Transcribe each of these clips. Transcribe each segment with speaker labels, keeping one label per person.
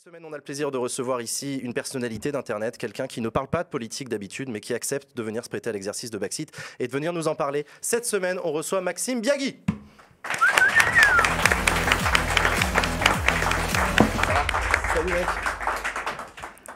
Speaker 1: Chaque semaine, on a le plaisir de recevoir ici une personnalité d'Internet, quelqu'un qui ne parle pas de politique d'habitude, mais qui accepte de venir se prêter à l'exercice de backseat et de venir nous en parler. Cette semaine, on reçoit Maxime Biagui. Salut mec.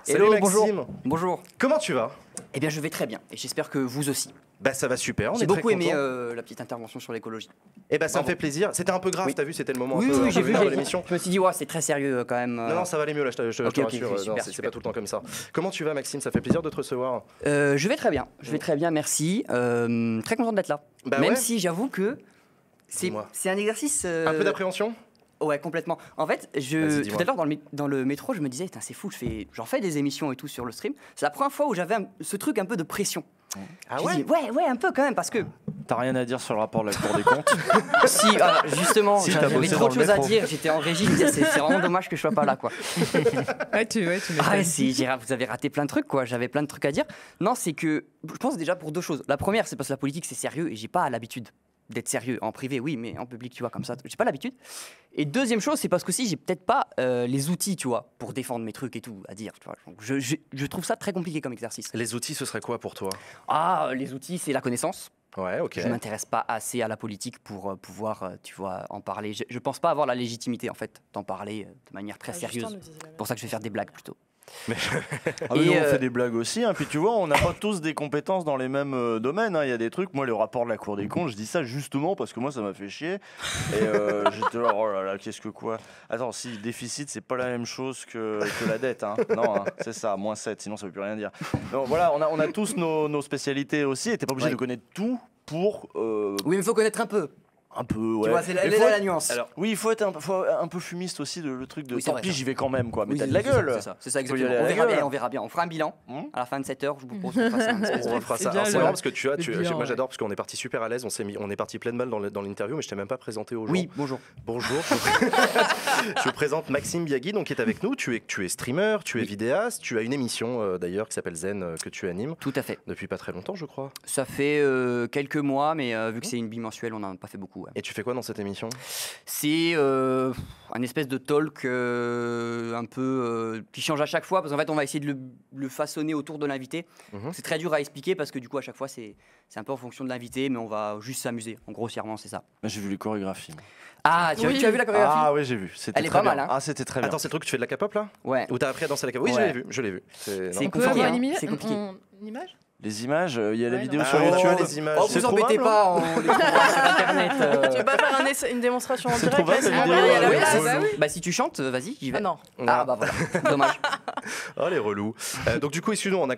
Speaker 2: Hello,
Speaker 1: Salut Maxime.
Speaker 2: bonjour. Bonjour.
Speaker 1: Comment tu vas?
Speaker 2: Eh bien, je vais très bien et j'espère que vous aussi.
Speaker 1: Bah ça va super, on
Speaker 2: J'ai
Speaker 1: est très
Speaker 2: beaucoup aimé
Speaker 1: contents.
Speaker 2: la petite intervention sur l'écologie.
Speaker 1: Eh bah ça me
Speaker 2: Bravo.
Speaker 1: fait plaisir. C'était un peu grave,
Speaker 2: Oui.
Speaker 1: t'as vu, c'était le moment
Speaker 2: Oui,
Speaker 1: un peu,
Speaker 2: oui,
Speaker 1: un
Speaker 2: j'ai
Speaker 1: peu
Speaker 2: vu.
Speaker 1: grave de l'émission.
Speaker 2: Je me suis dit, ouais, c'est très sérieux quand même.
Speaker 1: Non, non, ça va aller mieux là, je te
Speaker 2: Ok, ok,
Speaker 1: rassure.
Speaker 2: ok,
Speaker 1: Non,
Speaker 2: super,
Speaker 1: c'est
Speaker 2: super.
Speaker 1: pas tout le temps comme ça. Comment tu vas Maxime? Ça fait plaisir de te recevoir.
Speaker 2: Je vais très bien. Je vais très bien, merci. Très content d'être là.
Speaker 1: Bah
Speaker 2: même
Speaker 1: ouais.
Speaker 2: si j'avoue que c'est
Speaker 1: Dis-moi.
Speaker 2: un exercice.
Speaker 1: Un peu d'appréhension?
Speaker 2: Ouais, complètement. En fait,
Speaker 1: Vas-y,
Speaker 2: tout
Speaker 1: dis-moi.
Speaker 2: à l'heure dans le métro, je me disais, putain, c'est fou, j'en fais des émissions et tout sur le stream. C'est la première fois où j'avais ce truc un peu de pression.
Speaker 1: Ah
Speaker 2: J'ai
Speaker 1: ouais?
Speaker 2: dit, ouais, un peu quand même, parce que
Speaker 3: T'as rien à dire sur le rapport de la Cour des comptes?
Speaker 2: si, justement,
Speaker 3: Si, t'as
Speaker 2: j'avais
Speaker 3: bossé
Speaker 2: trop
Speaker 3: dans
Speaker 2: de
Speaker 3: le
Speaker 2: choses à
Speaker 3: métro.
Speaker 2: dire. J'étais en régie, je me disais, c'est vraiment dommage que je sois pas là, quoi.
Speaker 4: Ouais, tu m'étonnes.
Speaker 2: Ah ouais, vous avez raté plein de trucs, quoi. J'avais plein de trucs à dire. Non, c'est que je pense déjà pour deux choses. La première, c'est parce que la politique, c'est sérieux et j'ai pas l'habitude d'être sérieux. En privé, oui, mais en public, tu vois, comme ça, j'ai pas l'habitude. Et deuxième chose, c'est parce que si j'ai peut-être pas les outils, tu vois, pour défendre mes trucs et tout à dire, tu vois. Donc, je trouve ça très compliqué comme exercice.
Speaker 1: Les outils, ce serait quoi pour toi?
Speaker 2: Ah, les outils, c'est la connaissance.
Speaker 1: Ouais, ok.
Speaker 2: Je m'intéresse pas assez à la politique pour pouvoir, tu vois, en parler. Je pense pas avoir la légitimité, en fait, d'en parler de manière très sérieuse. C'est pour ça que je vais faire des blagues plutôt.
Speaker 3: Ah oui,
Speaker 2: Et,
Speaker 3: nous, on fait des blagues aussi, hein. Puis tu vois, on n'a pas tous des compétences dans les mêmes domaines, hein. Il y a des trucs, moi le rapport de la Cour des comptes, je dis ça justement parce que moi ça m'a fait chier. Et j'étais là, oh là là, qu'est-ce que quoi. Attends, si le déficit c'est pas la même chose que la dette, hein. Non, hein, c'est ça, -7, sinon ça veut plus rien dire. Donc voilà, on a tous nos spécialités aussi, et t'es pas obligé
Speaker 2: Ouais.
Speaker 3: de connaître tout pour...
Speaker 2: Oui, mais il faut connaître un peu.
Speaker 3: un peu, ouais.
Speaker 2: Tu vois, c'est
Speaker 3: Mais
Speaker 2: là
Speaker 3: faut
Speaker 2: la
Speaker 3: être-
Speaker 2: nuance.
Speaker 1: Alors,
Speaker 3: Oui, il faut être un peu fumiste aussi, le truc de
Speaker 2: Oui, c'est
Speaker 3: tant
Speaker 2: vrai,
Speaker 3: pis,
Speaker 2: ça.
Speaker 3: j'y vais quand même, quoi. Mais
Speaker 2: Oui,
Speaker 3: t'as de la gueule.
Speaker 2: C'est ça,
Speaker 3: Faut y
Speaker 2: exactement.
Speaker 3: aller à
Speaker 2: On
Speaker 3: la
Speaker 2: verra
Speaker 3: gueule.
Speaker 2: bien, on verra bien. On fera un bilan à la fin de cette heure. Je vous propose qu'on fasse un espèce de-
Speaker 1: on fera
Speaker 4: C'est
Speaker 1: ça.
Speaker 4: bien
Speaker 1: Alors, c'est
Speaker 4: le-
Speaker 1: marrant parce que
Speaker 4: le bilan,
Speaker 1: moi
Speaker 4: ouais.
Speaker 1: j'adore parce qu'on est parti super à l'aise, on est parti plein de balles dans l'interview, mais je t'ai même pas présenté aux gens.
Speaker 2: Oui, bonjour.
Speaker 1: Bonjour. Je présente Maxime Biagui, donc qui est avec nous. Tu es streamer, tu es
Speaker 2: Oui.
Speaker 1: vidéaste, tu as une émission d'ailleurs qui s'appelle Zen que tu animes
Speaker 2: Tout à fait.
Speaker 1: depuis pas très longtemps, je crois.
Speaker 2: Ça fait quelques mois, mais vu que c'est une bimensuelle, on n'en a pas fait beaucoup. Ouais.
Speaker 1: Et tu fais quoi dans cette émission?
Speaker 2: C'est un espèce de talk un peu qui change à chaque fois, parce qu'en fait, on va essayer de le façonner autour de l'invité.
Speaker 1: Mhm.
Speaker 2: C'est très dur à expliquer, parce que du coup, à chaque fois, c'est un peu en fonction de l'invité, mais on va juste s'amuser. En grossièrement, c'est ça.
Speaker 3: J'ai vu les chorégraphies.
Speaker 2: Ah, tu
Speaker 4: Oui.
Speaker 2: as vu la chorégraphie?
Speaker 3: Ah oui, j'ai vu. C'était
Speaker 2: Elle est
Speaker 3: très
Speaker 2: pas
Speaker 3: bien.
Speaker 2: mal, hein.
Speaker 3: Ah, c'était très bien.
Speaker 1: Attends, c'est le truc que tu fais de la K-pop là?
Speaker 2: Ouais.
Speaker 1: Ou t'as appris à danser la K-pop? Oui,
Speaker 2: Ouais.
Speaker 1: je l'ai vu.
Speaker 2: C'est
Speaker 1: non.
Speaker 4: On peut
Speaker 2: compliqué,
Speaker 4: avoir
Speaker 2: hein.
Speaker 4: une,
Speaker 2: C'est compliqué.
Speaker 4: une image?
Speaker 3: Les images, il y a la
Speaker 4: Ouais,
Speaker 3: vidéo
Speaker 4: non.
Speaker 3: sur
Speaker 1: Ah,
Speaker 3: YouTube.
Speaker 1: les images.
Speaker 2: Oh,
Speaker 3: C'est
Speaker 2: vous embêtez
Speaker 3: trouvable,
Speaker 2: pas, on les trouvera sur internet.
Speaker 5: Tu veux pas faire une démonstration en
Speaker 3: C'est
Speaker 5: direct
Speaker 3: trouvable,
Speaker 5: là,
Speaker 3: la
Speaker 5: c'est
Speaker 3: vidéo,
Speaker 5: bon, il y a la
Speaker 3: ouais,
Speaker 5: place.
Speaker 3: c'est
Speaker 4: bah oui.
Speaker 2: Bah, si tu chantes, vas-y, j'y vais.
Speaker 5: Ah non.
Speaker 2: Ah bah voilà, dommage.
Speaker 1: Oh les relous. Donc du coup, excuse-nous, on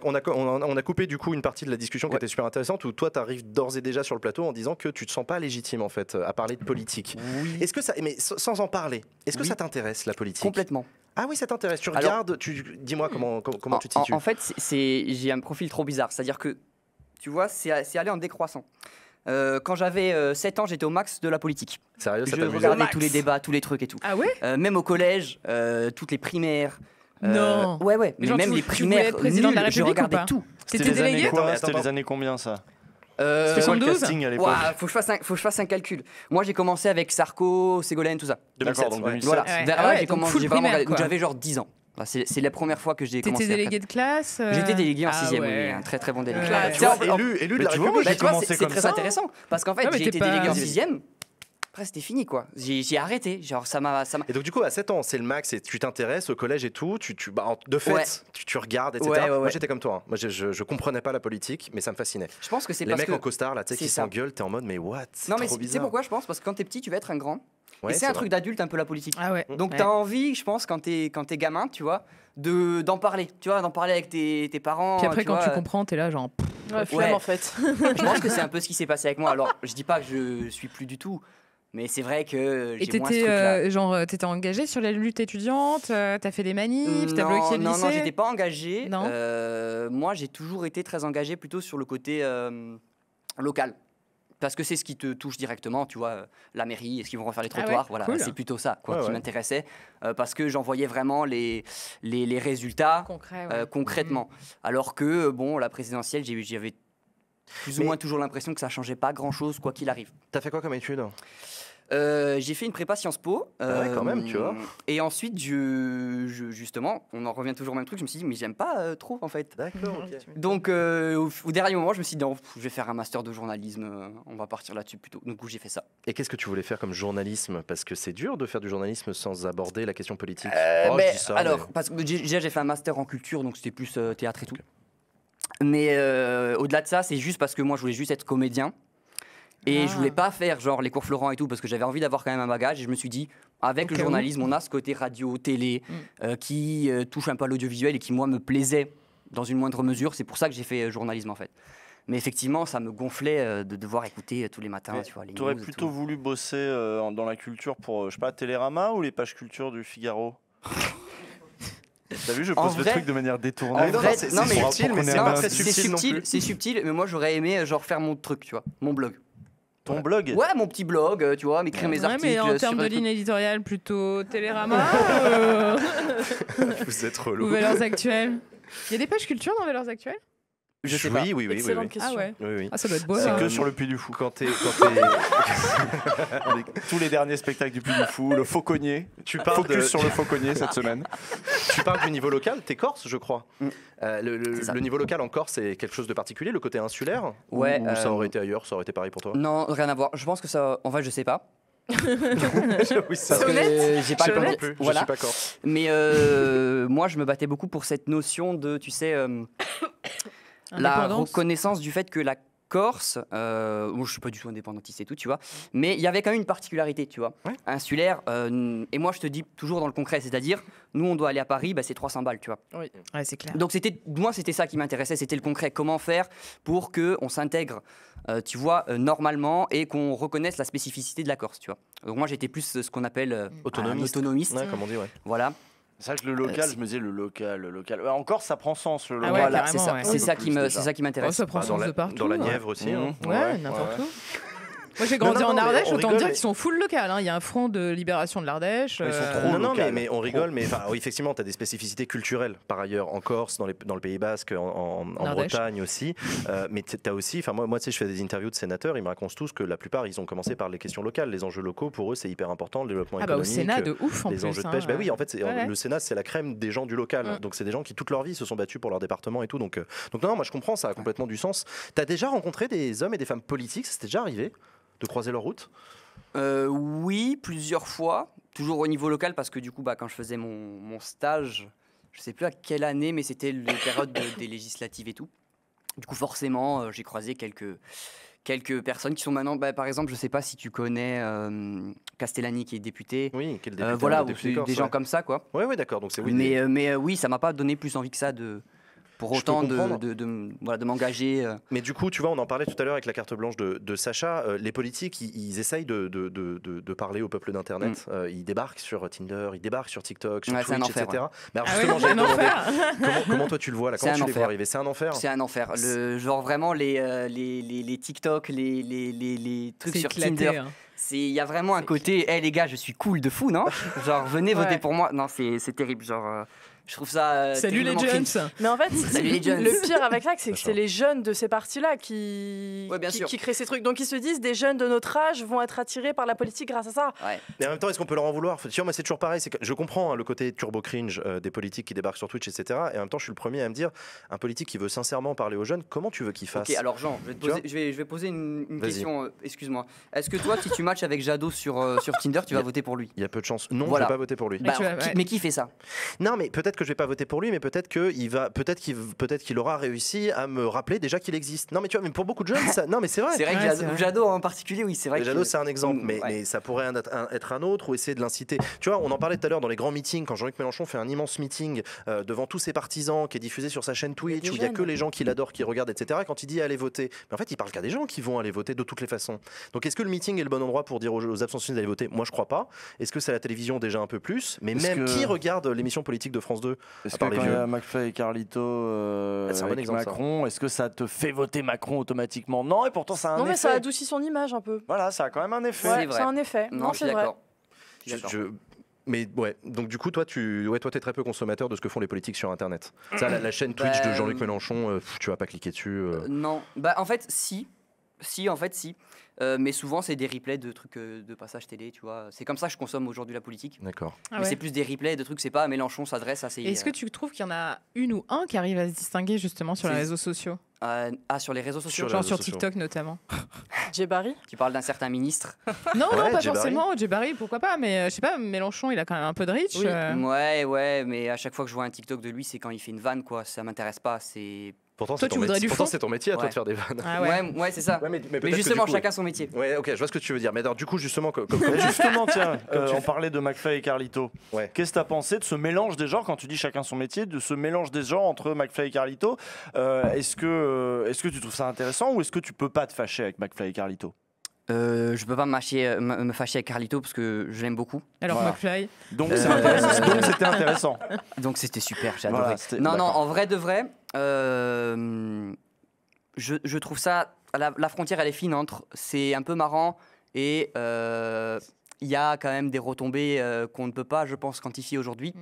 Speaker 1: a coupé du coup une partie de la discussion qui
Speaker 2: Ouais.
Speaker 1: était super intéressante où toi t'arrives d'ores et déjà sur le plateau en disant que tu te sens pas légitime en fait à parler de politique.
Speaker 2: Oui.
Speaker 1: Est-ce que ça, mais sans en parler, est-ce que
Speaker 2: Oui.
Speaker 1: ça t'intéresse la politique?
Speaker 2: Complètement.
Speaker 1: Ah oui, ça t'intéresse. Tu
Speaker 2: Alors-
Speaker 1: regardes, dis-moi comment tu te situes.
Speaker 2: En fait, j'ai un profil trop bizarre. C'est-à-dire que, tu vois, c'est allé en décroissant. Quand j'avais 7 ans, j'étais au max de la politique.
Speaker 1: Sérieux, ça
Speaker 2: Je
Speaker 1: t'amuse?
Speaker 2: regardais
Speaker 4: Max.
Speaker 2: tous les débats, tous les trucs et tout.
Speaker 4: Ah ouais?
Speaker 2: Même au collège, toutes les primaires.
Speaker 4: Non.
Speaker 2: Ouais. Mais
Speaker 4: genre,
Speaker 2: même
Speaker 4: tu
Speaker 2: les
Speaker 4: voulais
Speaker 2: primaires,
Speaker 4: être président de la
Speaker 2: nulles, je
Speaker 4: République ou
Speaker 2: regardais
Speaker 4: pas?
Speaker 2: tout.
Speaker 3: C'était
Speaker 4: T'étais
Speaker 3: les années
Speaker 4: délégué?
Speaker 3: quoi?
Speaker 1: Attends,
Speaker 3: C'était
Speaker 1: attends.
Speaker 3: les années combien ça?
Speaker 2: Euh,
Speaker 3: C'était quoi le
Speaker 4: 72?
Speaker 3: casting à l'époque?
Speaker 2: ouah, faut que je fasse un calcul. Moi, j'ai commencé avec Sarko, Ségolène, tout ça.
Speaker 1: 2007,
Speaker 3: D'accord, donc
Speaker 1: ouais.
Speaker 3: 2007.
Speaker 2: Voilà.
Speaker 4: Ouais.
Speaker 2: Vers
Speaker 4: Ah
Speaker 2: là,
Speaker 4: ouais,
Speaker 2: j'ai
Speaker 4: donc
Speaker 2: commencé.
Speaker 4: full
Speaker 2: J'ai vraiment
Speaker 4: primaire,
Speaker 2: regardé. Donc,
Speaker 4: quoi.
Speaker 2: j'avais genre 10 ans. Voilà, c'est la première fois que j'ai commencé.
Speaker 4: T'étais
Speaker 2: à
Speaker 4: délégué de classe?
Speaker 2: J'étais délégué en
Speaker 4: Ah
Speaker 2: 6e,
Speaker 4: ouais.
Speaker 2: oui, un très très bon délégué.
Speaker 4: Ouais.
Speaker 2: Tu
Speaker 1: Tu vois,
Speaker 2: vois, en-
Speaker 1: élu de
Speaker 3: Mais
Speaker 1: la
Speaker 3: tu vois,
Speaker 1: République.
Speaker 2: bah,
Speaker 3: j'ai
Speaker 2: tu vois,
Speaker 3: commencé
Speaker 2: c'est
Speaker 3: comme
Speaker 2: très
Speaker 3: ça.
Speaker 2: intéressant parce qu'en fait
Speaker 4: Ouais, mais
Speaker 2: j'ai
Speaker 4: t'es
Speaker 2: été
Speaker 4: pas-
Speaker 2: délégué en 6e. Après c'était fini quoi. J'ai arrêté. Genre ça m'a.
Speaker 1: Et donc du coup à 7 ans c'est le max et tu t'intéresses au collège et tout, de fait
Speaker 2: Ouais.
Speaker 1: tu regardes etc.
Speaker 2: Ouais.
Speaker 1: Moi j'étais comme toi, hein. Moi je comprenais pas la politique mais ça me fascinait.
Speaker 2: Je pense que c'est
Speaker 1: Les
Speaker 2: parce
Speaker 1: mecs
Speaker 2: que.
Speaker 1: en costard là tu sais
Speaker 2: c'est
Speaker 1: qui
Speaker 2: ça.
Speaker 1: s'engueulent, t'es en mode mais what?
Speaker 2: Non mais
Speaker 1: trop
Speaker 2: tu sais
Speaker 1: bizarre.
Speaker 2: pourquoi je pense parce que quand t'es petit tu vas être un grand.
Speaker 1: Ouais,
Speaker 2: Et c'est un
Speaker 1: vrai.
Speaker 2: truc d'adulte un peu la politique.
Speaker 4: Ah ouais.
Speaker 2: Donc
Speaker 4: Ouais.
Speaker 2: t'as envie, je pense, quand t'es gamin, tu vois, d'en parler. Tu vois, d'en parler avec tes parents.
Speaker 4: Puis après, quand
Speaker 2: vois,
Speaker 4: tu comprends, t'es là, genre.
Speaker 5: Ouais, flemme
Speaker 2: Ouais.
Speaker 5: en fait.
Speaker 2: Je pense que c'est un peu ce qui s'est passé avec moi. Alors je dis pas que je suis plus du tout. Mais c'est vrai que
Speaker 4: Et
Speaker 2: j'ai moins ce truc-là.
Speaker 4: t'étais engagé sur la lutte étudiante, t'as fait des manifs, t'as bloqué le lycée.
Speaker 2: Non, j'étais pas engagé.
Speaker 4: Non.
Speaker 2: Moi, j'ai toujours été très engagé plutôt sur le côté local. Parce que c'est ce qui te touche directement, tu vois, la mairie, est-ce qu'ils vont refaire les
Speaker 4: Ah ouais,
Speaker 2: trottoirs, voilà,
Speaker 4: cool.
Speaker 2: c'est plutôt ça quoi,
Speaker 1: Ouais,
Speaker 2: qui
Speaker 1: ouais.
Speaker 2: m'intéressait, parce que j'en voyais vraiment les résultats
Speaker 4: Concret, ouais.
Speaker 2: concrètement. Alors que, bon, la présidentielle, j'avais plus ou
Speaker 1: Mais-
Speaker 2: moins toujours l'impression que ça changeait pas grand-chose, quoi qu'il arrive.
Speaker 1: T'as fait quoi comme étude?
Speaker 2: J'ai fait une prépa Sciences Po.
Speaker 1: Ouais, quand même, tu vois.
Speaker 2: Et ensuite, justement, on en revient toujours au même truc. Je me suis dit, mais j'aime pas trop en fait.
Speaker 1: D'accord, ok.
Speaker 2: Donc, au dernier moment, je me suis dit, non, je vais faire un master de journalisme. On va partir là-dessus plutôt. Du coup, j'ai fait ça.
Speaker 1: Et qu'est-ce que tu voulais faire comme journalisme? Parce que c'est dur de faire du journalisme sans aborder la question politique.
Speaker 2: Mais
Speaker 1: je dis ça,
Speaker 2: alors,
Speaker 1: mais-
Speaker 2: parce que déjà, j'ai fait un master en culture, donc c'était plus théâtre et tout. Mais au-delà de ça, c'est juste parce que moi, je voulais juste être comédien. Et je voulais pas faire genre les cours Florent et tout, parce que j'avais envie d'avoir quand même un bagage. Et je me suis dit, avec le journalisme, on a ce côté radio, télé, qui touche un peu à l'audiovisuel et qui, moi, me plaisait dans une moindre mesure. C'est pour ça que j'ai fait journalisme, en fait. Mais effectivement, ça me gonflait de devoir écouter tous les matins, tu vois, les
Speaker 3: Tu aurais
Speaker 2: news et
Speaker 3: plutôt
Speaker 2: tout.
Speaker 3: voulu bosser dans la culture pour, je sais pas, Télérama ou les pages culture du Figaro? T'as vu, je
Speaker 2: En
Speaker 3: pose le
Speaker 2: vrai-
Speaker 3: truc de manière détournée.
Speaker 2: En vrai,
Speaker 1: c'est
Speaker 2: non, mais
Speaker 1: subtil, mais c'est
Speaker 2: non,
Speaker 1: pas très
Speaker 2: c'est
Speaker 1: subtil non plus.
Speaker 2: c'est subtil, mais moi j'aurais aimé genre faire mon truc, tu vois, mon blog.
Speaker 3: Ton blog?
Speaker 2: Ouais, mon petit blog, tu vois, m'écrire mes
Speaker 4: Ouais,
Speaker 2: articles.
Speaker 4: mais en
Speaker 2: sur
Speaker 4: termes de
Speaker 2: un truc.
Speaker 4: ligne éditoriale, plutôt Télérama,
Speaker 1: Vous êtes
Speaker 4: ou
Speaker 1: relou.
Speaker 4: Valeurs Actuelles. Il y a des pages culture dans Valeurs Actuelles?
Speaker 2: Je sais pas.
Speaker 1: Oui.
Speaker 5: Excellente
Speaker 4: Ah
Speaker 5: question.
Speaker 4: ouais.
Speaker 1: Oui.
Speaker 4: Ah, ça doit être beau.
Speaker 3: C'est
Speaker 4: ça.
Speaker 3: que sur le Puy du Fou.
Speaker 1: Quand t'es-
Speaker 3: Tous les derniers spectacles du Puy du Fou, le Fauconnier.
Speaker 1: tu parles
Speaker 3: Focus
Speaker 1: de-
Speaker 3: sur le Fauconnier cette semaine.
Speaker 1: tu parles du niveau local, t'es corse, je crois.
Speaker 2: C'est ça.
Speaker 1: Le niveau local en Corse, c'est quelque chose de particulier, le côté insulaire?
Speaker 2: Ouais,
Speaker 1: Ou ça aurait été ailleurs, ça aurait été pareil pour toi?
Speaker 2: Non, rien à voir. Je pense que ça. En fait, je sais pas.
Speaker 1: Oui,
Speaker 2: Parce que j'ai pas
Speaker 1: Je
Speaker 2: le
Speaker 1: non
Speaker 2: temps.
Speaker 1: plus,
Speaker 2: Voilà.
Speaker 1: je suis pas corse.
Speaker 2: Mais moi, je me battais beaucoup pour cette notion de, tu sais, la
Speaker 4: Indépendance.
Speaker 2: reconnaissance du fait que la Corse, moi je suis pas du tout indépendantiste et tout, tu vois, mais il y avait quand même une particularité, tu vois,
Speaker 1: Ouais.
Speaker 2: insulaire. Et moi, je te dis toujours dans le concret, c'est-à-dire, nous, on doit aller à Paris, bah, c'est 300 balles, tu vois.
Speaker 4: Ouais, c'est clair.
Speaker 2: Donc moi, c'était ça qui m'intéressait, c'était le concret. Comment faire pour que on s'intègre, tu vois, normalement et qu'on reconnaisse la spécificité de la Corse, tu vois. Donc moi, j'étais plus ce qu'on appelle un
Speaker 1: Autonomiste.
Speaker 2: autonomiste.
Speaker 1: Ouais, comme on dit, ouais.
Speaker 2: Voilà.
Speaker 3: C'est vrai que le local,
Speaker 2: c'est-
Speaker 3: je me disais le local. Ouais, encore, ça prend sens le
Speaker 4: Ah
Speaker 3: local.
Speaker 4: ouais,
Speaker 2: Voilà,
Speaker 4: carrément,
Speaker 2: c'est ça.
Speaker 4: ouais.
Speaker 2: C'est
Speaker 3: Un
Speaker 2: ça
Speaker 3: peu
Speaker 2: qui
Speaker 3: plus,
Speaker 2: me,
Speaker 3: déjà.
Speaker 2: c'est ça qui
Speaker 4: Oh,
Speaker 2: m'intéresse.
Speaker 4: ça prend
Speaker 1: Dans
Speaker 4: sens
Speaker 1: la,
Speaker 4: de partout.
Speaker 1: dans la
Speaker 4: ouais.
Speaker 1: Nièvre aussi. hein.
Speaker 4: Ouais, n'importe où. Moi j'ai grandi
Speaker 1: Non,
Speaker 4: en
Speaker 1: mais
Speaker 4: Ardèche,
Speaker 1: on
Speaker 4: autant
Speaker 1: rigole,
Speaker 4: dire
Speaker 1: mais-
Speaker 4: qu'ils sont full local. Hein. Il y a un front de libération de l'Ardèche.
Speaker 3: Ils sont trop
Speaker 1: Non, non,
Speaker 3: local.
Speaker 1: mais on rigole, mais enfin, oui, effectivement, tu as des spécificités culturelles par ailleurs en Corse, dans le Pays Basque, en
Speaker 4: Ardèche.
Speaker 1: Bretagne aussi. Mais tu as aussi, enfin, moi, tu sais, je fais des interviews de sénateurs, ils me racontent tous que la plupart, ils ont commencé par les questions locales. Les enjeux locaux, pour eux, c'est hyper important, le développement
Speaker 4: Ah bah au
Speaker 1: économique.
Speaker 4: Sénat de ouf en
Speaker 1: les
Speaker 4: plus.
Speaker 1: enjeux de
Speaker 4: hein.
Speaker 1: pêche. Bah oui, en fait,
Speaker 4: Ouais.
Speaker 1: le Sénat, c'est la crème des gens du local.
Speaker 4: Mm.
Speaker 1: Donc, c'est des gens qui, toute leur vie, se sont battus pour leur département et tout. Donc non, moi, je comprends, ça a complètement du sens. Tu as déjà rencontré des hommes et des femmes politiques? Ça t'est déjà arrivé de croiser leur route?
Speaker 2: Oui, plusieurs fois, toujours au niveau local, parce que du coup, bah, quand je faisais mon stage, je sais plus à quelle année, mais c'était les périodes des législatives et tout. Du coup, forcément, j'ai croisé quelques personnes qui sont maintenant, bah, par exemple, je sais pas si tu connais Castellani qui est député.
Speaker 1: Oui, quel député,
Speaker 2: Voilà,
Speaker 1: un
Speaker 2: ou
Speaker 1: député
Speaker 2: des
Speaker 1: corse,
Speaker 2: gens
Speaker 1: ouais.
Speaker 2: comme ça, quoi.
Speaker 1: Ouais, d'accord. Donc c'est oui.
Speaker 2: Mais oui, ça m'a pas donné plus envie que ça pour
Speaker 1: Je peux
Speaker 2: autant
Speaker 1: comprendre.
Speaker 2: voilà, de m'engager.
Speaker 1: Mais du coup, tu vois, on en parlait tout à l'heure avec la carte blanche de Sacha. Les politiques, ils essayent de parler au peuple d'Internet. Ils débarquent sur Tinder, ils débarquent sur TikTok, sur
Speaker 2: Ouais, c'est un
Speaker 1: Twitch,
Speaker 2: enfer,
Speaker 1: etc. Mais alors
Speaker 4: Ah
Speaker 1: justement,
Speaker 4: ouais,
Speaker 1: j'allais
Speaker 4: un
Speaker 1: te demander,
Speaker 4: enfer.
Speaker 1: comment toi tu le vois là?
Speaker 2: C'est
Speaker 1: Comment
Speaker 2: un
Speaker 1: tu les vois
Speaker 2: enfer.
Speaker 1: arriver? C'est un enfer.
Speaker 2: C'est un enfer. Genre vraiment les TikTok, les trucs
Speaker 4: C'est
Speaker 2: sur
Speaker 4: éclaté.
Speaker 2: Tinder.
Speaker 4: hein.
Speaker 2: Il y a vraiment un côté, hé les gars, je suis cool de fou, non? Genre, venez
Speaker 5: Ouais.
Speaker 2: voter pour moi. Non, c'est terrible. Genre, je trouve ça.
Speaker 4: Salut les
Speaker 2: terriblement
Speaker 4: jeunes.
Speaker 2: cringe.
Speaker 5: Mais en fait,
Speaker 2: Salut les jeunes.
Speaker 5: le pire avec ça, c'est que
Speaker 1: Sacha.
Speaker 5: c'est les jeunes de ces partis-là qui,
Speaker 2: Ouais, bien sûr.
Speaker 5: qui créent ces trucs. Donc ils se disent, des jeunes de notre âge vont être attirés par la politique grâce à ça.
Speaker 2: Ouais.
Speaker 1: Mais en même temps, est-ce qu'on peut leur en vouloir? Tu vois, moi, c'est toujours pareil. C'est que je comprends hein, le côté turbo cringe des politiques qui débarquent sur Twitch, etc. Et en même temps, je suis le premier à me dire, un politique qui veut sincèrement parler aux jeunes, comment tu veux qu'il fasse?
Speaker 2: Ok, alors Jean, je vais, te
Speaker 1: Tu vois
Speaker 2: poser, je vais poser une
Speaker 1: Vas-y.
Speaker 2: question. Excuse-moi. Est-ce que toi, si tu matches avec Jadot sur Tinder, tu vas voter pour lui?
Speaker 1: Il y a peu de chance. Non,
Speaker 2: Voilà.
Speaker 1: je vais pas voter pour lui.
Speaker 4: Mais
Speaker 2: Bah,
Speaker 4: tu vas-
Speaker 2: alors,
Speaker 4: ouais.
Speaker 2: mais qui fait ça?
Speaker 1: Non, mais peut-être que je vais pas voter pour lui, mais peut-être qu'il aura réussi à me rappeler déjà qu'il existe. Non, mais tu vois, mais pour beaucoup de jeunes, ça... non, mais c'est vrai.
Speaker 2: C'est vrai que
Speaker 4: Ouais, c'est vrai.
Speaker 2: Jadot en particulier, oui, c'est vrai.
Speaker 1: Et
Speaker 2: que-
Speaker 1: Jadot, c'est un exemple,
Speaker 2: Ouais.
Speaker 1: mais ça pourrait être un autre ou essayer de l'inciter. Tu vois, on en parlait tout à l'heure dans les grands meetings, quand Jean-Luc Mélenchon fait un immense meeting devant tous ses partisans, qui est diffusé sur sa chaîne Twitch,
Speaker 5: des
Speaker 1: où il y a
Speaker 5: jeunes.
Speaker 1: que les gens qui l'adorent, qui regardent, etc. Quand il dit allez voter, mais en fait, il parle qu'à des gens qui vont aller voter de toutes les façons. Donc, est-ce que le meeting est le bon endroit pour dire aux abstentionnistes d'aller voter? Moi, je crois pas. Est-ce que c'est la télévision déjà un peu plus? Mais
Speaker 3: Est-ce
Speaker 1: même
Speaker 3: que-
Speaker 1: qui regarde l'émission politique de France 2?
Speaker 3: Est-ce
Speaker 1: À
Speaker 3: que
Speaker 1: part
Speaker 3: quand
Speaker 1: les
Speaker 3: il y
Speaker 1: vieux.
Speaker 3: a McFly et Carlito
Speaker 1: C'est un bon
Speaker 3: avec
Speaker 1: exemple, ça.
Speaker 3: Macron, est-ce que ça te fait voter Macron automatiquement? Non, et pourtant ça a un
Speaker 5: non, mais
Speaker 3: effet.
Speaker 5: ça adoucit son image un peu.
Speaker 3: Voilà, ça a quand même un effet.
Speaker 2: C'est
Speaker 5: Ouais,
Speaker 2: vrai.
Speaker 5: c'est un effet.
Speaker 2: Non, je suis
Speaker 5: c'est vrai.
Speaker 2: d'accord. Je suis d'accord.
Speaker 1: Mais ouais, donc du coup, toi, t'es très peu consommateur de ce que font les politiques sur Internet. Ça, la chaîne Twitch de
Speaker 2: Bah,
Speaker 1: Jean-Luc Mélenchon, tu vas pas cliquer dessus.
Speaker 2: Non, bah en fait si, en fait si. Mais souvent, c'est des replays de trucs de passage télé, tu vois. C'est comme ça que je consomme aujourd'hui la politique.
Speaker 1: D'accord.
Speaker 4: Ah
Speaker 2: Mais
Speaker 4: ouais.
Speaker 2: c'est plus des replays de trucs, c'est pas Mélenchon s'adresse à ses.
Speaker 4: Et est-ce que tu trouves qu'il y en a une ou un qui arrive à se distinguer justement sur les
Speaker 2: C'est-
Speaker 4: réseaux sociaux?
Speaker 2: sur les réseaux sociaux.
Speaker 1: Sur les
Speaker 4: Genre
Speaker 1: réseaux
Speaker 4: sur
Speaker 1: sociaux.
Speaker 4: TikTok notamment.
Speaker 5: Djebari.
Speaker 2: Tu parles d'un certain ministre.
Speaker 4: Non,
Speaker 1: Ouais,
Speaker 4: non, pas
Speaker 1: Djebari.
Speaker 4: forcément. Djebari, pourquoi pas. Mais je sais pas, Mélenchon, il a quand même un peu de reach.
Speaker 5: Oui.
Speaker 2: Ouais, mais à chaque fois que je vois un TikTok de lui, c'est quand il fait une vanne, quoi. Ça m'intéresse pas. C'est.
Speaker 1: Pourtant,
Speaker 4: Toi,
Speaker 1: c'est
Speaker 4: tu
Speaker 1: ton
Speaker 4: voudrais
Speaker 1: métier.
Speaker 4: du
Speaker 1: Pourtant,
Speaker 4: fond
Speaker 1: c'est ton métier à toi
Speaker 2: Ouais.
Speaker 1: de faire des vannes.
Speaker 4: Ah ouais.
Speaker 2: Ouais, c'est ça.
Speaker 1: Ouais, mais
Speaker 2: Mais
Speaker 1: peut-être que
Speaker 2: justement,
Speaker 1: du coup,
Speaker 2: chacun son métier.
Speaker 1: Ouais, ok, je vois ce que tu veux dire. Mais alors, du coup, justement,
Speaker 3: Mais justement, tiens,
Speaker 1: Comme tu
Speaker 3: on
Speaker 1: fais-
Speaker 3: parlait de McFly et Carlito.
Speaker 1: Ouais.
Speaker 3: Qu'est-ce que tu as pensé de ce mélange des genres, quand tu dis chacun son métier, de ce mélange des genres entre McFly et Carlito? Est-ce que tu trouves ça intéressant ou est-ce que tu peux pas te fâcher avec McFly et Carlito?
Speaker 2: Je peux pas me fâcher avec Carlito parce que je l'aime beaucoup.
Speaker 4: Alors
Speaker 3: Voilà.
Speaker 4: McFly.
Speaker 3: Donc
Speaker 2: Euh,
Speaker 3: c'est intéressant. Donc c'était intéressant.
Speaker 2: Donc c'était super, j'ai adoré.
Speaker 3: Voilà, c'était-
Speaker 2: non,
Speaker 3: d'accord.
Speaker 2: en vrai de vrai, je trouve ça. La frontière, elle est fine entre. C'est un peu marrant et il y a quand même des retombées qu'on ne peut pas, je pense, quantifier aujourd'hui.
Speaker 4: Mm.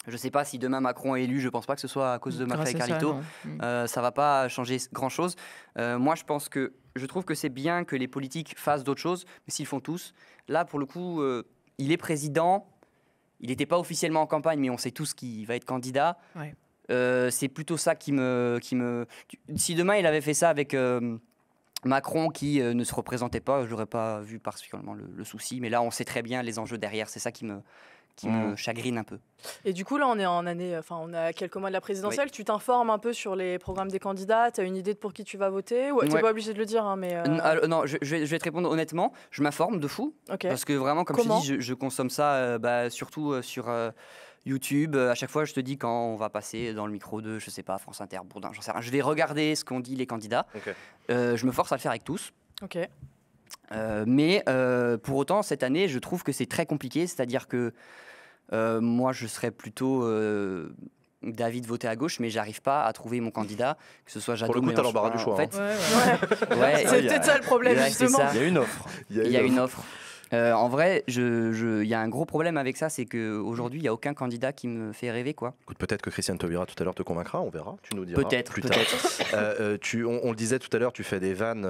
Speaker 2: Je sais pas si demain Macron est élu, je pense pas que ce soit à cause de McFly et
Speaker 4: Grâce à ça,
Speaker 2: Carlito.
Speaker 4: non.
Speaker 2: Ça va pas changer grand chose. Moi, je trouve que c'est bien que les politiques fassent d'autres choses, mais s'ils font tous, là, pour le coup, il est président. Il n'était pas officiellement en campagne, mais on sait tous qu'il va être candidat.
Speaker 4: Ouais.
Speaker 2: C'est plutôt ça qui me. Si demain il avait fait ça avec Macron qui ne se représentait pas, je n'aurais pas vu particulièrement le souci. Mais là, on sait très bien les enjeux derrière. C'est ça qui me chagrine un peu.
Speaker 5: Et du coup, là, on est en année, enfin, on est à quelques mois de la présidentielle. Tu t'informes un peu sur les programmes des candidats. Tu as une idée de pour qui tu vas voter? Ou t'es
Speaker 2: Ouais.
Speaker 5: pas obligé de le dire, hein, mais.
Speaker 2: Non, je vais te répondre honnêtement. Je m'informe de fou.
Speaker 5: Ok.
Speaker 2: Parce que vraiment, comme
Speaker 5: Comment
Speaker 2: je te dis, je consomme ça surtout sur YouTube. À chaque fois, je te dis quand on va passer dans le micro de, je sais pas, France Inter, Bourdin, j'en sais rien. Je vais regarder ce qu'ont dit les candidats.
Speaker 1: Ok.
Speaker 2: Je me force à le faire avec tous.
Speaker 5: Ok.
Speaker 2: Mais pour autant, cette année, je trouve que c'est très compliqué. C'est-à-dire que moi, je serais plutôt d'avis de voter à gauche, mais j'arrive pas à trouver mon candidat, que ce soit Jadot.
Speaker 1: Pour le coup, t'as
Speaker 2: Mélenchon.
Speaker 1: l'embarras du choix,
Speaker 2: En fait,
Speaker 5: Ouais.
Speaker 2: ouais,
Speaker 5: C'est
Speaker 3: il y a-
Speaker 5: peut-être ça le problème,
Speaker 2: Ouais, c'est
Speaker 5: justement.
Speaker 2: ça.
Speaker 3: Il y a une offre.
Speaker 2: il y a une offre. En vrai, il y a un gros problème avec ça, c'est qu'aujourd'hui, il n'y a aucun candidat qui me fait rêver, quoi.
Speaker 1: Écoute, peut-être que Christiane Taubira tout à l'heure te convaincra, on verra. Tu nous diras
Speaker 2: Peut-être,
Speaker 1: plus tard. On le disait tout à l'heure, tu fais des vannes.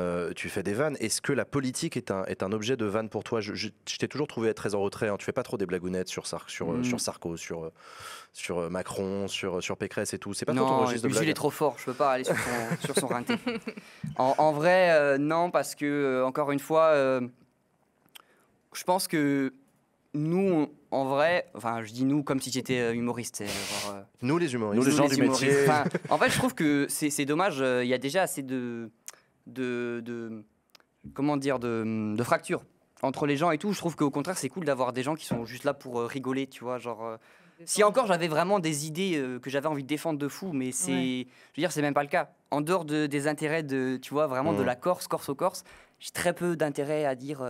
Speaker 1: Est-ce que la politique est un objet de vanne pour toi? Je t'ai toujours trouvé très en retrait. Hein. Tu fais pas trop des blagounettes sur Sarko, sur Macron, sur Pécresse et tout. C'est pas trop ton
Speaker 2: Non,
Speaker 1: registre de
Speaker 2: Jules
Speaker 1: blague.
Speaker 2: est trop fort, je peux pas aller sur son rinté. En vrai, non, parce que, encore une fois, je pense que nous, en vrai, enfin, je dis nous comme si j'étais humoriste. C'est genre,
Speaker 1: Nous les humoristes.
Speaker 3: Nous, les gens
Speaker 2: les
Speaker 3: du
Speaker 2: humoristes.
Speaker 3: métier.
Speaker 2: Enfin, en fait, je trouve que c'est dommage. Il y a déjà assez de comment dire, de fractures entre les gens et tout. Je trouve qu'au contraire, c'est cool d'avoir des gens qui sont juste là pour rigoler, tu vois, genre. Si encore j'avais vraiment des idées que j'avais envie de défendre de fou, mais c'est,
Speaker 5: Ouais.
Speaker 2: je veux dire, c'est même pas le cas. En dehors des intérêts de, tu vois, vraiment de la Corse au Corse, j'ai très peu d'intérêt à dire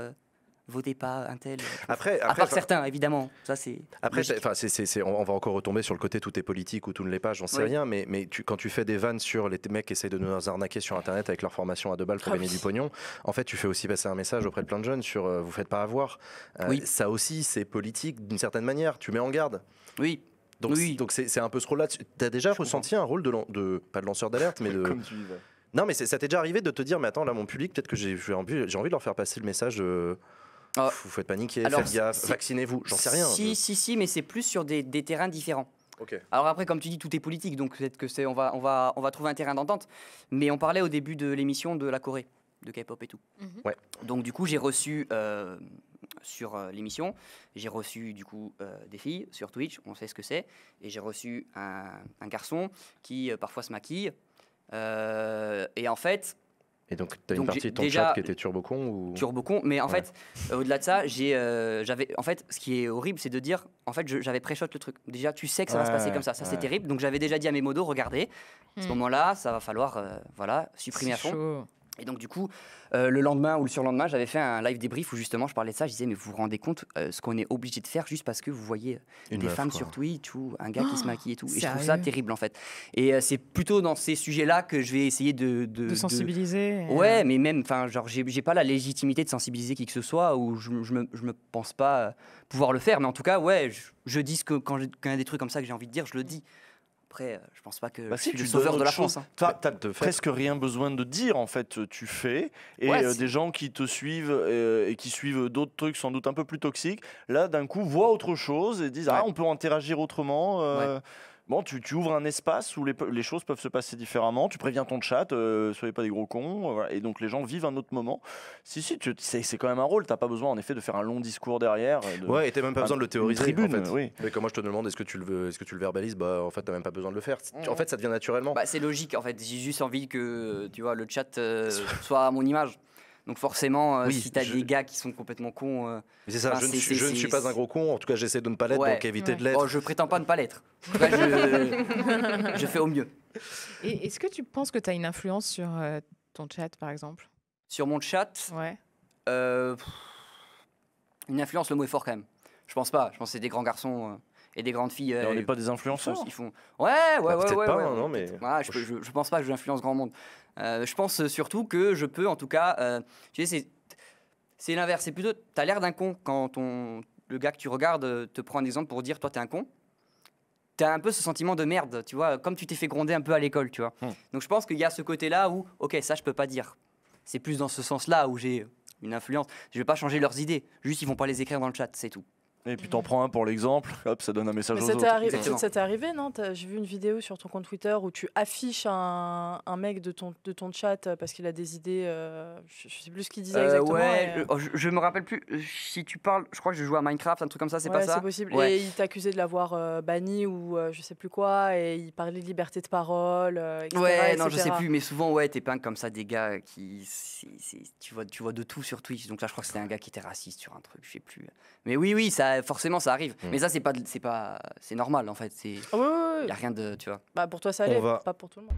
Speaker 2: votez pas un tel.
Speaker 1: Après,
Speaker 2: À part certains, évidemment. Ça c'est.
Speaker 1: Après,
Speaker 2: logique.
Speaker 1: on va encore retomber sur le côté tout est politique ou tout ne l'est pas, j'en sais
Speaker 2: Oui.
Speaker 1: rien, mais quand tu fais des vannes sur les mecs qui essayent de nous arnaquer sur Internet avec leur formation à 2 balles pour
Speaker 5: Ah
Speaker 1: gagner
Speaker 5: oui.
Speaker 1: du pognon, en fait, tu fais aussi passer un message auprès de plein de jeunes sur vous faites pas avoir.
Speaker 2: Oui.
Speaker 1: Ça aussi, c'est politique d'une certaine manière, tu mets en garde.
Speaker 2: Oui.
Speaker 1: Donc,
Speaker 2: Oui.
Speaker 1: donc c'est un peu ce rôle-là. Tu as déjà ressenti un rôle pas de lanceur d'alerte, mais de.
Speaker 3: Comme tu y vas.
Speaker 1: Non, mais ça t'est déjà arrivé de te dire, mais attends, là, mon public, peut-être que j'ai envie de leur faire passer le message.
Speaker 2: Ah.
Speaker 1: Vous faites paniquer,
Speaker 2: Alors,
Speaker 1: faites gaffe,
Speaker 2: c'est-
Speaker 1: vaccinez-vous. J'en sais rien.
Speaker 2: Si, mais c'est plus sur des terrains différents.
Speaker 1: Ok.
Speaker 2: Alors après, comme tu dis, tout est politique, donc peut-être que on va trouver un terrain d'entente. Mais on parlait au début de l'émission de la Corée, de K-pop et tout.
Speaker 4: Mhm.
Speaker 1: Ouais.
Speaker 2: Donc du coup, j'ai reçu sur l'émission, j'ai reçu du coup des filles sur Twitch, on sait ce que c'est, et j'ai reçu un garçon qui parfois se maquille. Et en fait,
Speaker 1: Et donc, tu as une
Speaker 2: Donc,
Speaker 1: partie
Speaker 2: j'ai
Speaker 1: de ton
Speaker 2: déjà-
Speaker 1: chat qui était turbocon ou...
Speaker 2: turbocon, mais en
Speaker 1: Ouais.
Speaker 2: fait, au-delà de ça, j'avais, en fait, ce qui est horrible, c'est de dire, en fait, j'avais pré-shot le truc. Déjà, tu sais que ça va se passer
Speaker 3: Ouais,
Speaker 2: comme ça, c'est
Speaker 3: ouais.
Speaker 2: terrible. Donc j'avais déjà dit à mes modos, regardez, à ce
Speaker 4: Hmm.
Speaker 2: moment-là, ça va falloir, voilà, supprimer à
Speaker 4: C'est
Speaker 2: fond.
Speaker 4: chaud.
Speaker 2: Et donc du coup, le lendemain ou le surlendemain, j'avais fait un live débrief où justement je parlais de ça. Je disais, mais vous vous rendez compte ce qu'on est obligé de faire juste parce que vous voyez
Speaker 1: Une
Speaker 2: des
Speaker 1: meuf,
Speaker 2: femmes
Speaker 1: quoi.
Speaker 2: sur Twitch ou un gars qui se maquille et tout. Et je trouve ça
Speaker 4: sérieux
Speaker 2: terrible en fait. Et c'est plutôt dans ces sujets-là que je vais essayer
Speaker 4: De sensibiliser.
Speaker 2: Ouais, mais même, enfin, genre, j'ai pas la légitimité de sensibiliser qui que ce soit, ou je me pense pas pouvoir le faire, mais en tout cas, ouais, je dis quand il y a des trucs comme ça que j'ai envie de dire, je le dis. Après, je pense pas que
Speaker 3: Bah
Speaker 2: je
Speaker 3: si,
Speaker 2: suis
Speaker 3: tu
Speaker 2: le sauveur
Speaker 3: donnes
Speaker 2: de la
Speaker 3: autre chose.
Speaker 2: France. Hein.
Speaker 3: T'as
Speaker 1: de fait.
Speaker 3: presque rien besoin de dire en fait, tu fais et
Speaker 2: Ouais, c'est-
Speaker 3: des gens qui te suivent et qui suivent d'autres trucs sans doute un peu plus toxiques, là d'un coup voient autre chose et disent
Speaker 2: Ouais.
Speaker 3: ah on peut interagir autrement.
Speaker 2: Ouais.
Speaker 3: Bon, tu ouvres un espace où les choses peuvent se passer différemment. Tu préviens ton chat, soyez pas des gros cons. Voilà. Et donc les gens vivent un autre moment. Si, c'est quand même un rôle. T'as pas besoin en effet de faire un long discours derrière.
Speaker 1: Ouais, et t'as même pas besoin de le théoriser.
Speaker 3: tribune,
Speaker 1: en fait.
Speaker 3: oui.
Speaker 1: Mais quand moi je te demande est-ce que tu le verbalises, bah en fait t'as même pas besoin de le faire. En fait ça devient naturellement.
Speaker 2: Bah, c'est logique en fait. J'ai juste envie que tu vois le chat soit à mon image. Donc forcément,
Speaker 1: Oui,
Speaker 2: si t'as des gars qui sont complètement cons,
Speaker 1: Mais c'est ça,
Speaker 2: enfin,
Speaker 1: je ne
Speaker 2: c'est-
Speaker 1: suis- je ne
Speaker 2: c'est-
Speaker 1: suis pas un gros con, en tout cas j'essaie de ne pas l'être,
Speaker 2: Ouais.
Speaker 1: donc éviter
Speaker 4: Ouais.
Speaker 1: de l'être.
Speaker 2: oh, je prétends pas ne pas l'être. En tout cas, je fais au mieux.
Speaker 4: Et est-ce que tu penses que tu as une influence sur ton chat, par exemple?
Speaker 2: Sur mon chat,
Speaker 4: Ouais.
Speaker 2: pff, une influence, le mot est fort quand même. Je pense pas. Je pense que c'est des grands garçons et des grandes filles.
Speaker 3: Et on n'est pas des
Speaker 2: ils font-
Speaker 3: influenceurs.
Speaker 2: Ils font. Ouais, ouais,
Speaker 1: peut-être
Speaker 2: ouais,
Speaker 1: pas,
Speaker 2: ouais,
Speaker 1: hein,
Speaker 2: ouais,
Speaker 1: non, mais-
Speaker 2: peut-être. Ouais, je pense pas que j'influence grand monde. Je pense surtout que je peux, en tout cas, tu sais, c'est l'inverse. C'est plutôt, t'as l'air d'un con quand le gars que tu regardes te prend un exemple pour dire, toi, t'es un con. T'as un peu ce sentiment de merde, tu vois, comme tu t'es fait gronder un peu à l'école, tu vois. Donc je pense qu'il y a ce côté-là où, ok, ça, je peux pas dire. C'est plus dans ce sens-là où j'ai une influence. Je vais pas changer leurs idées. Juste, ils vont pas les écrire dans le chat, c'est tout.
Speaker 3: Et puis t'en prends un pour l'exemple. Hop, ça donne un message
Speaker 5: Mais
Speaker 3: aux
Speaker 5: ça
Speaker 3: autres.
Speaker 5: t'est arrivé,
Speaker 2: Exactement.
Speaker 5: ça t'est arrivé, non? J'ai vu une vidéo sur ton compte Twitter où tu affiches un mec de ton chat parce qu'il a des idées. Je sais plus ce qu'il disait exactement.
Speaker 2: Ouais,
Speaker 5: et,
Speaker 2: je me rappelle plus. Si tu parles, je crois que je joue à Minecraft, un truc comme ça, c'est
Speaker 5: ouais,
Speaker 2: pas ça?
Speaker 5: c'est possible.
Speaker 2: Ouais.
Speaker 5: Et il t'accusait de l'avoir banni ou je sais plus quoi, et il parlait de liberté de parole, etc.
Speaker 2: Ouais, non, je sais
Speaker 5: etc.
Speaker 2: plus, mais souvent, ouais, t'es peint comme ça des gars qui. Tu vois de tout sur Twitch. Donc là, je crois que c'était un gars qui était raciste sur un truc, je sais plus. Mais oui, ça, forcément, ça arrive. Mais ça, c'est normal en fait.
Speaker 5: Ah ouais, ouais, ouais.
Speaker 2: Y a rien de. Tu vois.
Speaker 5: Bah, pour toi, ça
Speaker 1: On
Speaker 5: allait,
Speaker 1: va-
Speaker 5: pas pour tout le monde.